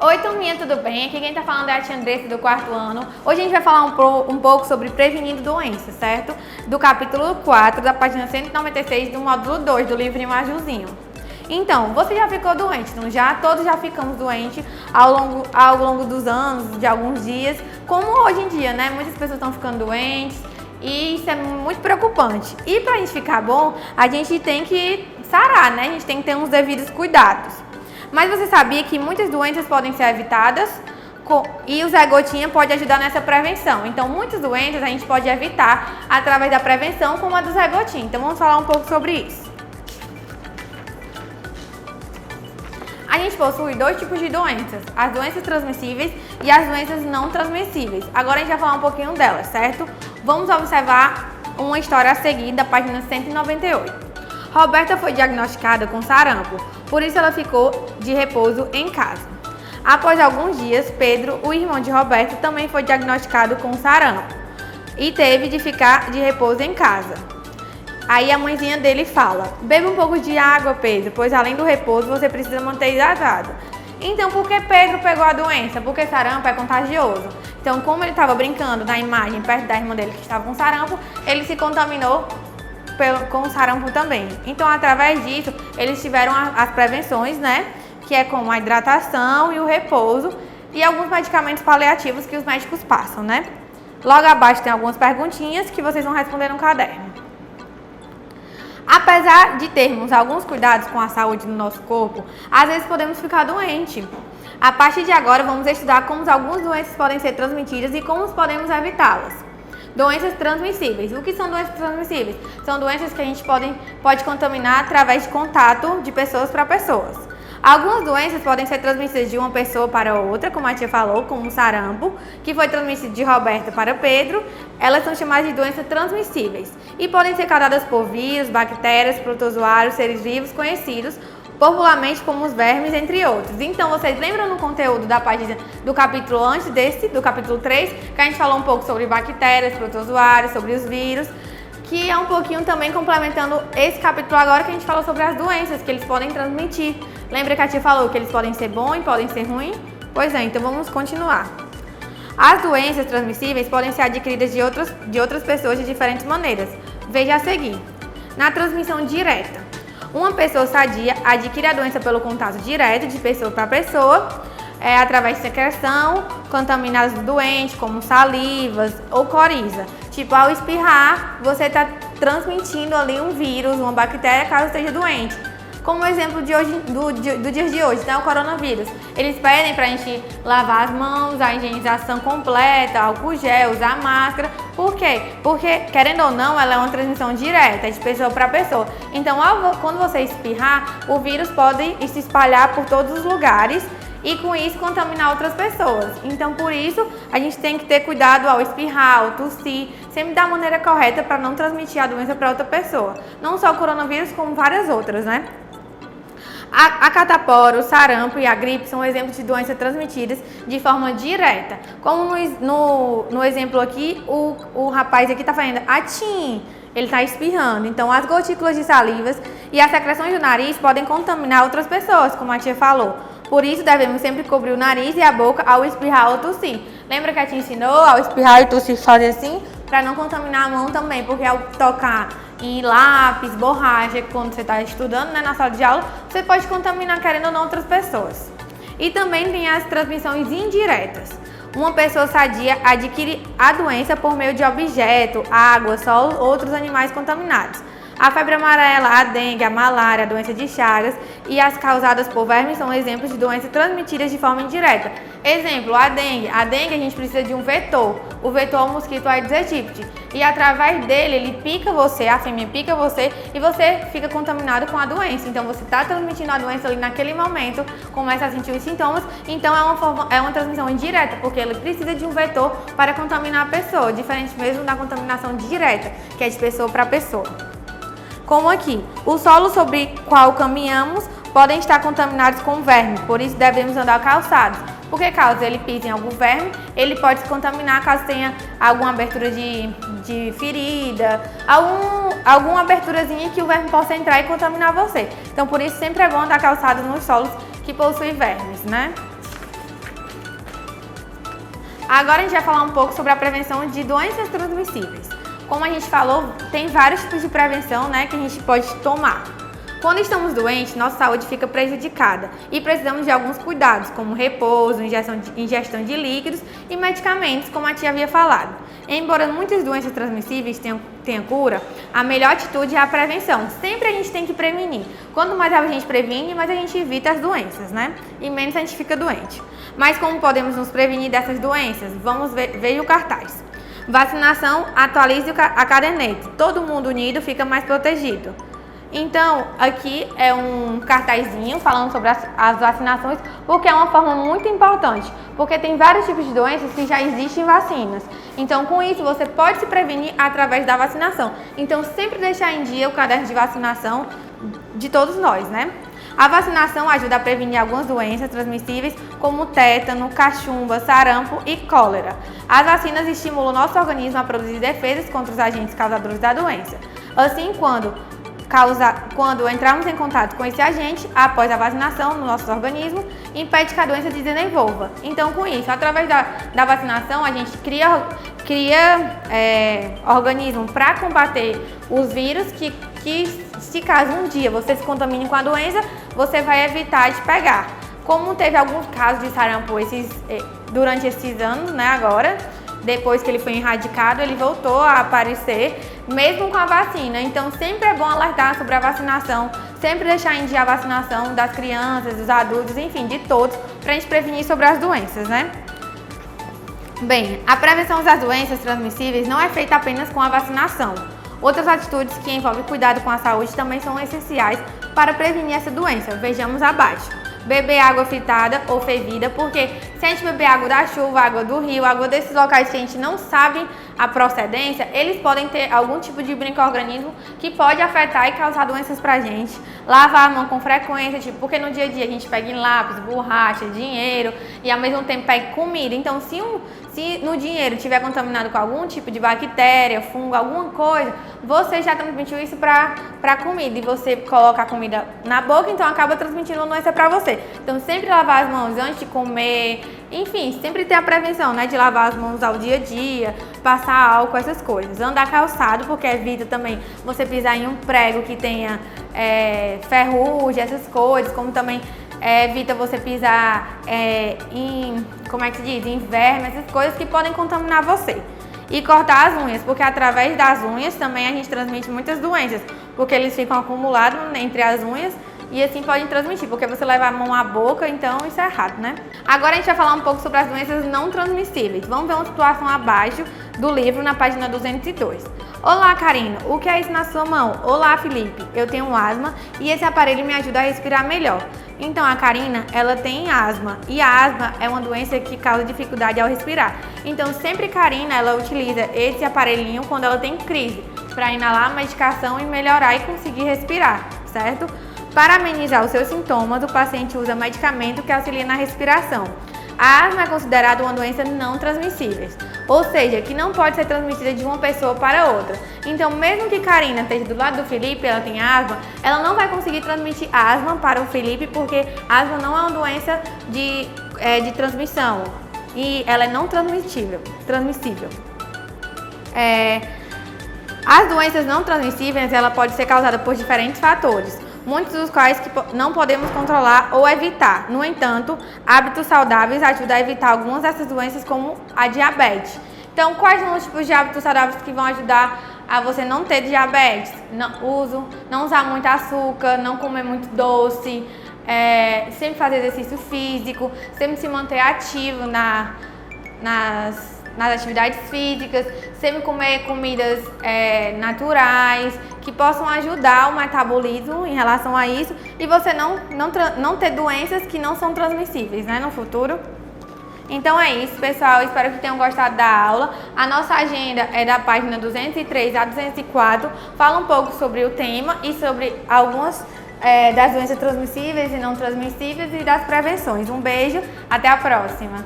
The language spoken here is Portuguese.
Oi, turminha, tudo bem? Aqui quem tá falando é a tia Andressa do 4º ano. Hoje a gente vai falar um pouco sobre prevenindo doenças, certo? Do capítulo 4, da página 196 do módulo 2 do livrinho Azulzinho. Então, você já ficou doente, não já? Todos já ficamos doentes ao longo dos anos, de alguns dias. Como hoje em dia, né? Muitas pessoas estão ficando doentes e isso é muito preocupante. E pra gente ficar bom, a gente tem que sarar, né? A gente tem que ter uns devidos cuidados. Mas você sabia que muitas doenças podem ser evitadas e o Zé Gotinha pode ajudar nessa prevenção. Então, muitas doenças a gente pode evitar através da prevenção, como a do Zé Gotinha. Então, vamos falar um pouco sobre isso. A gente possui dois tipos de doenças, as doenças transmissíveis e as doenças não transmissíveis. Agora a gente vai falar um pouquinho delas, certo? Vamos observar uma história a seguir da página 198. Roberta foi diagnosticada com sarampo, por isso ela ficou de repouso em casa. Após alguns dias, Pedro, o irmão de Roberta, também foi diagnosticado com sarampo e teve de ficar de repouso em casa. Aí a mãezinha dele fala: beba um pouco de água, Pedro, pois além do repouso você precisa manter hidratado. Então, por que Pedro pegou a doença? Porque sarampo é contagioso. Então, como ele estava brincando na imagem perto da irmã dele que estava com sarampo, ele se contaminou com sarampo também. Então, através disso, eles tiveram as prevenções, né? Que é como a hidratação e o repouso e alguns medicamentos paliativos que os médicos passam, né? Logo abaixo tem algumas perguntinhas que vocês vão responder no caderno. Apesar de termos alguns cuidados com a saúde do nosso corpo, às vezes podemos ficar doentes. A partir de agora, vamos estudar como algumas doenças podem ser transmitidas e como podemos evitá-las. Doenças transmissíveis. O que são doenças transmissíveis? São doenças que a gente pode contaminar através de contato de pessoas para pessoas. Algumas doenças podem ser transmitidas de uma pessoa para outra, como a tia falou, como o sarampo, que foi transmitido de Roberta para Pedro. Elas são chamadas de doenças transmissíveis e podem ser causadas por vírus, bactérias, protozoários, seres vivos conhecidos popularmente como os vermes, entre outros. Então, vocês lembram no conteúdo da página do capítulo antes desse, do capítulo 3, que a gente falou um pouco sobre bactérias, protozoários, sobre os vírus, que é um pouquinho também complementando esse capítulo agora que a gente falou sobre as doenças que eles podem transmitir. Lembra que a tia falou que eles podem ser bons e podem ser ruins? Pois é, então vamos continuar. As doenças transmissíveis podem ser adquiridas de outras pessoas de diferentes maneiras. Veja a seguir. Na transmissão direta. Uma pessoa sadia adquire a doença pelo contato direto de pessoa para pessoa, através de secreção, contaminados do doente, como salivas ou coriza. Tipo, ao espirrar, você está transmitindo ali um vírus, uma bactéria, caso esteja doente. Como exemplo do dia de hoje, né, o coronavírus. Eles pedem para a gente lavar as mãos, a higienização completa, álcool gel, usar máscara. Por quê? Porque, querendo ou não, ela é uma transmissão direta, de pessoa para pessoa. Então, quando você espirrar, o vírus pode se espalhar por todos os lugares e, com isso, contaminar outras pessoas. Então, por isso, a gente tem que ter cuidado ao espirrar, ao tossir, sempre da maneira correta para não transmitir a doença para outra pessoa. Não só o coronavírus, como várias outras, né? A catapora, o sarampo e a gripe são exemplos de doenças transmitidas de forma direta. Como no exemplo aqui, o rapaz aqui está fazendo atim, ele está espirrando. Então, as gotículas de salivas e as secreções do nariz podem contaminar outras pessoas, como a tia falou. Por isso, devemos sempre cobrir o nariz e a boca ao espirrar ou tossir. Lembra que a tia ensinou ao espirrar e tossir fazer assim? Para não contaminar a mão também, porque ao tocar em lápis, borracha, quando você está estudando, né, na sala de aula, você pode contaminar, querendo ou não, outras pessoas. E também tem as transmissões indiretas. Uma pessoa sadia adquire a doença por meio de objeto, água, sol ou outros animais contaminados. A febre amarela, a dengue, a malária, a doença de Chagas e as causadas por vermes são exemplos de doenças transmitidas de forma indireta. Exemplo, a dengue. A dengue a gente precisa de um vetor. O vetor é o mosquito Aedes aegypti. E através dele, ele pica você, a fêmea pica você e você fica contaminado com a doença. Então, você está transmitindo a doença ali naquele momento, começa a sentir os sintomas. Então, é uma transmissão indireta, porque ele precisa de um vetor para contaminar a pessoa, diferente mesmo da contaminação direta, que é de pessoa para pessoa. Como aqui, o solo sobre qual caminhamos podem estar contaminados com verme, por isso devemos andar calçados. Porque caso ele pise em algum verme, ele pode se contaminar caso tenha alguma abertura de ferida, alguma aberturazinha que o verme possa entrar e contaminar você. Então, por isso sempre é bom andar calçados nos solos que possuem vermes, né? Agora a gente vai falar um pouco sobre a prevenção de doenças transmissíveis. Como a gente falou, tem vários tipos de prevenção, né, que a gente pode tomar. Quando estamos doentes, nossa saúde fica prejudicada e precisamos de alguns cuidados, como repouso, ingestão de líquidos e medicamentos, como a tia havia falado. Embora muitas doenças transmissíveis tenham cura, a melhor atitude é a prevenção. Sempre a gente tem que prevenir. Quanto mais a gente previne, mais a gente evita as doenças, né? E menos a gente fica doente. Mas como podemos nos prevenir dessas doenças? Veja o cartaz. Vacinação, atualize a caderneta. Todo mundo unido fica mais protegido. Então, aqui é um cartazinho falando sobre as vacinações, porque é uma forma muito importante, porque tem vários tipos de doenças que já existem vacinas. Então, com isso, você pode se prevenir através da vacinação. Então, sempre deixar em dia o caderno de vacinação de todos nós, né? A vacinação ajuda a prevenir algumas doenças transmissíveis, como tétano, cachumba, sarampo e cólera. As vacinas estimulam o nosso organismo a produzir defesas contra os agentes causadores da doença. Assim, quando entrarmos em contato com esse agente, após a vacinação no nosso organismo, impede que a doença se desenvolva. Então, com isso, através da vacinação, a gente cria organismo para combater os vírus que, se caso um dia você se contamine com a doença, você vai evitar de pegar. Como teve alguns casos de sarampo durante esses anos, né, agora, depois que ele foi erradicado, ele voltou a aparecer, mesmo com a vacina. Então, sempre é bom alertar sobre a vacinação, sempre deixar em dia a vacinação das crianças, dos adultos, enfim, de todos, para a gente prevenir sobre as doenças, né? Bem, a prevenção das doenças transmissíveis não é feita apenas com a vacinação. Outras atitudes que envolvem cuidado com a saúde também são essenciais para prevenir essa doença. Vejamos abaixo. Beber água filtrada ou fervida, porque se a gente beber água da chuva, água do rio, água desses locais que a gente não sabe a procedência, eles podem ter algum tipo de micro-organismo que pode afetar e causar doenças pra gente. Lavar a mão com frequência, porque no dia a dia a gente pega em lápis, borracha, dinheiro e ao mesmo tempo pega comida. Então, se no dinheiro estiver contaminado com algum tipo de bactéria, fungo, alguma coisa, você já transmitiu isso para comida e você coloca a comida na boca, então acaba transmitindo uma doença para você. Então, sempre lavar as mãos antes de comer, enfim, sempre ter a prevenção, né, de lavar as mãos ao dia a dia, passar álcool, essas coisas. Andar calçado, porque evita também você pisar em um prego que tenha ferrugem, essas coisas, como também evita você pisar em, como é que se diz, em verme, essas coisas que podem contaminar você. E cortar as unhas, porque através das unhas também a gente transmite muitas doenças, porque eles ficam acumulados entre as unhas e assim podem transmitir, porque você leva a mão à boca, então isso é errado, né? Agora a gente vai falar um pouco sobre as doenças não transmissíveis. Vamos ver uma situação abaixo do livro, na página 202. Olá, Karina, o que é isso na sua mão? Olá, Felipe, eu tenho asma e esse aparelho me ajuda a respirar melhor. Então, a Karina, ela tem asma e a asma é uma doença que causa dificuldade ao respirar. Então, sempre Karina, ela utiliza esse aparelhinho quando ela tem crise, para inalar a medicação e melhorar e conseguir respirar, certo? Para amenizar os seus sintomas, o paciente usa medicamento que auxilia na respiração. A asma é considerada uma doença não transmissível, ou seja, que não pode ser transmitida de uma pessoa para outra. Então, mesmo que Karina esteja do lado do Felipe, ela tem asma, ela não vai conseguir transmitir asma para o Felipe, porque asma não é uma doença de transmissão e ela é não transmissível. As doenças não transmissíveis, ela pode ser causada por diferentes fatores, muitos dos quais que não podemos controlar ou evitar. No entanto, hábitos saudáveis ajudam a evitar algumas dessas doenças, como a diabetes. Então, quais são os tipos de hábitos saudáveis que vão ajudar a você não ter diabetes? Não usar muito açúcar, não comer muito doce, sempre fazer exercício físico, sempre se manter ativo nas atividades físicas, sempre comer comidas naturais, que possam ajudar o metabolismo em relação a isso e você não ter doenças que não são transmissíveis, né, no futuro. Então é isso, pessoal, espero que tenham gostado da aula. A nossa agenda é da página 203 a 204, fala um pouco sobre o tema e sobre algumas das doenças transmissíveis e não transmissíveis e das prevenções. Um beijo, até a próxima!